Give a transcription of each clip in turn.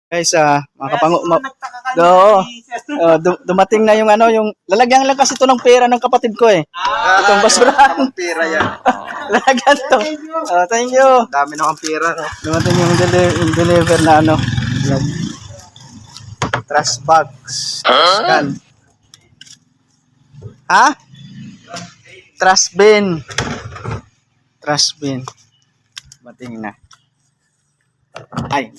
Guys, mga kapango, dumating na yung ano, yung lalagyan lang kasi ito ng pera ng kapatid ko eh. Itong basurahan. Pera yan. Lalagyan to. Thank you. Dami na ang pera. No? Dumating yung deliver na ano. Trash bags. Yan. Ha? Trash bin. Trash bin. Dumating na. Ay.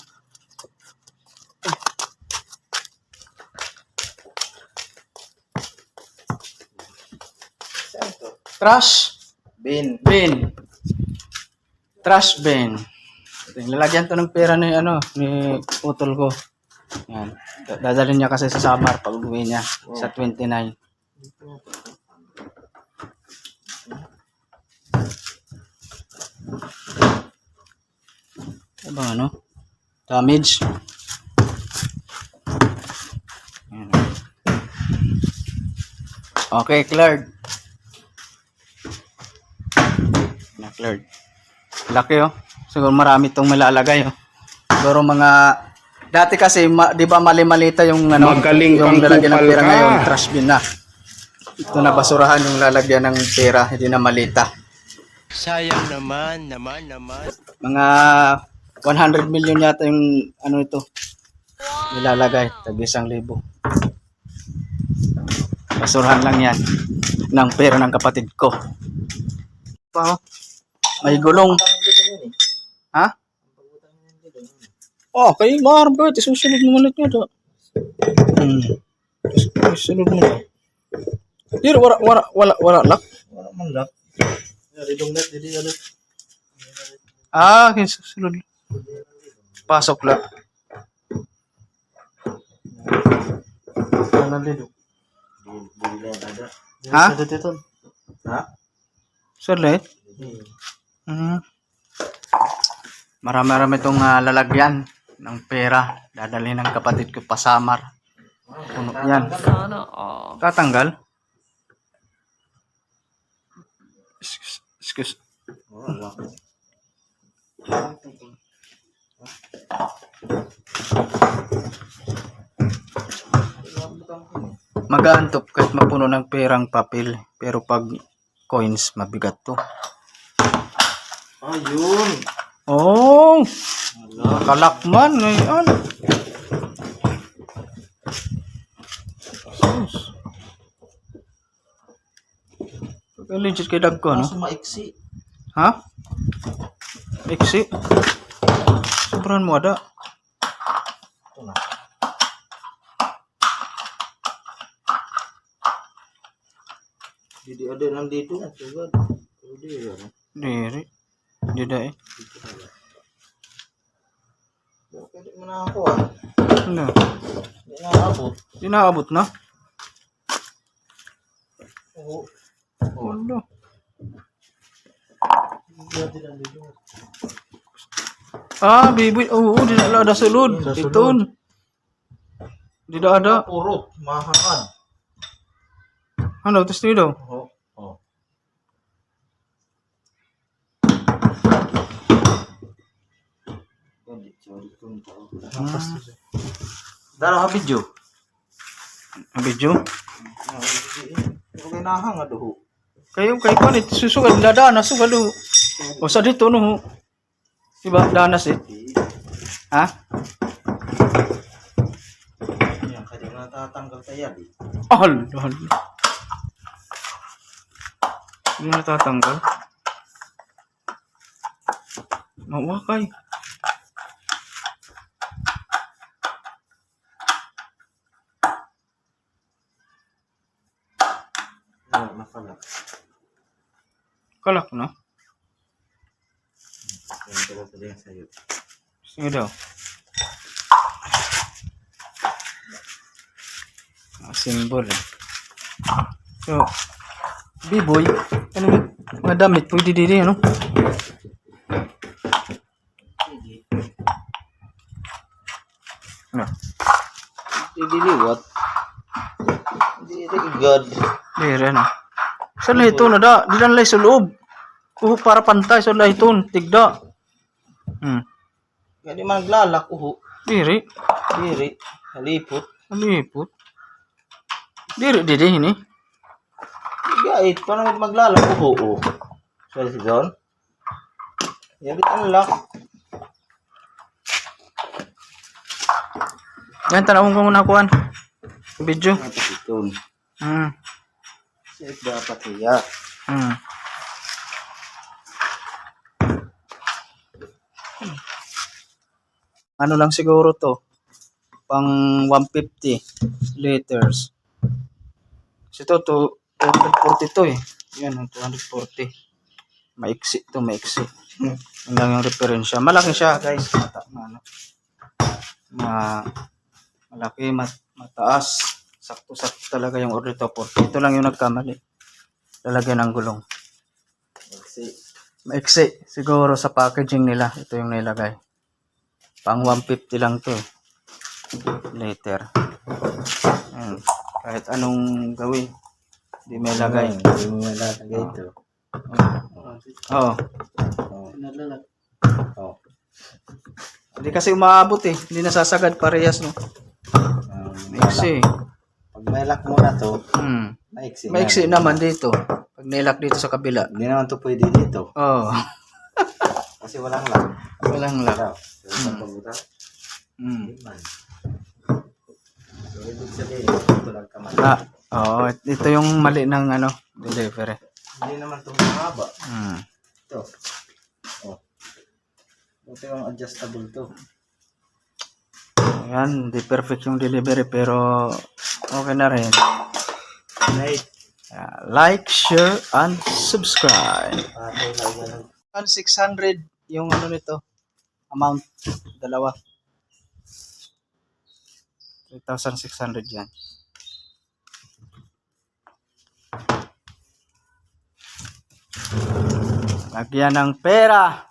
Trash Bin. bin. Trash bin. Lalagyan to ng pera ni ano, ni utol ko. Yan. Dadalhin niya kasi sa Samar pag uwi niya sa 29. Ano ano? Damage. Yan. Okay, cleared. Na-cleared. Laki oh. Siguro marami itong malalagay oh. Siguro mga dati kasi di ba mali-malita yung ano, Magaling yung kang lalagyan ng kupal pera ka. ngayon, trash bin na. Ito na basurahan yung lalagyan ng pera, hindi na malita. Sayang naman. Mga 100 million yata yung ano ito. Nilalagay, tag 1,000. Basurahan lang yan ng pera ng kapatid ko. Pa, oh. May gulong. Ha? Oh, kay Marbet, isusunod mo ulit nga to. Isusunod mo. Here, wala lock. Wala man lang. Ridong net, dili ano. Isusunod. Pasok lang. Ano dito? Dili lang ada. Ha? Dito. Ha? Sulit? Marami-rami itong lalagyan ng pera. Dadalhin ng kapatid ko pa Samar. Puno yan. Tatanggal? Excuse. Wala. Mag-aantop kahit mapuno ng perang papel. Pero pag coins, mabigat to. Ayun. Oh! Kalakman. Ayan. Legit kay dag ko, no? Kaso maiksi. Ha? Iksi? Sobrahan mo ada. Ito na. Hindi ada nandito. Sugad. Hindi yan. Diri. Dida eh. Pwede mo na ako ah. Ano? Hindi na abot. Di naabot na? Oo. Wala. Hindi nandito. Bibi. Oo, di na ada sulod. Iton. Di na ada. Purot. Mahakan. Ano? Tapos dito. Oo. Oo. Dara ka video. Ang video. Okay na hang aduh. Kayo ko ni susugad dadaan na sugad do. O sa dito no. Diba danas eh. Ha? Yan kaya natatanggal tayo di. Hal. Hindi natatanggal. Mawakay. Nakalak. Kalak na. Yan talaga yung sayo. Sige daw. Symbol eh. So, B-boy, ano mga damit pwede dito, ano? Ano? Diliwat. Hindi God. Dire na. Sa lahito na da, di lang lay sa loob. Para pantay sa lahito, tigda. Kaya di man naglalak uho. Diri. Diri. Halipot. Malipot. Diri, ini. Gait. Paano maglalako po? Oh. Sorry si John. Yan unlock. Yan, tanawin ko muna kuhan. Video. Dapat ito. Hmm. Safe dapat iya. Hmm. Ano lang siguro to? Pang 150 liters. Kasi to 242 eh. Yan, 240. Maiksi to, maiksi. Yun lang yung referensya. Malaki siya, guys. Malaki, mataas. Sakto-sakto talaga yung order to. Ito lang yung nagkamali. Lalagyan ng gulong. Maiksi. Siguro sa packaging nila. Ito yung nilagay. Pang 150 lang to. Later. Ayan. Kahit anong gawin. Hindi may lagay. Hindi mo malagay ito. Oo. Oh. Oh. Hindi kasi umaabot eh. Hindi nasasagad parehas no. Maiksi. Pag may lock mo na to, maiksi. Maiksi naman dito. Pag nilak dito sa kabila. Hindi naman to pwede dito. Oo. Kasi walang lock. Walang lock. Hindi man. So, ibig sabihin, ito lang kamali. Oo. Ito yung mali ng ano, delivery. Hindi naman ito mahaba. Ito. Oh. Ito yung adjustable to. Ayan, hindi perfect yung delivery pero okay na rin. Right. Like, share, and subscribe. Patay lang yan. 600 yung ano nito. Amount. Dalawa. 3,600 yan. Lagyan ng pera.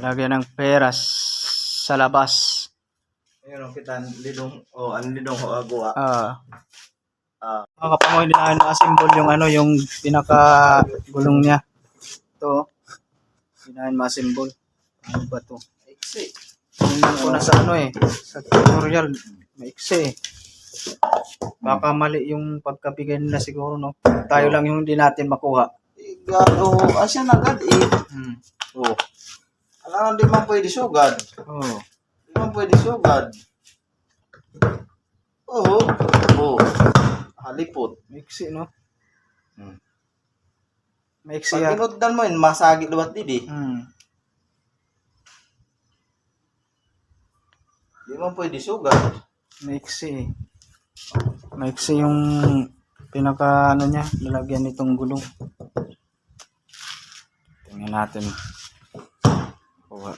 Lagyan ng pera sa labas. Ayun, kita lidong, ang lidong ko agawa. Mga kapangoy, hindi na ma-assemble yung ano, yung pinaka gulong niya. Ito. Hindi na ma-assemble. Ano ba ito? Maiksi. Tingnan ko na sa ano eh. Sa tutorial. Maiksi eh. Baka mali yung pagkabigay nila siguro, no? Tayo lang yung hindi natin makuha. Gato, asya na agad eh. Oh. Alam, di man pwede sugad. Oh. Di man pwede sugad. Oo. Oh. Halipot. Maiksi, no? Maiksi Pag yan. inuddan mo yun, masagi luwat didi. Di man pwede sugad. Maiksi. Maiksi yung pinaka ano niya, lalagyan nitong gulong. Tingnan natin. Kuha.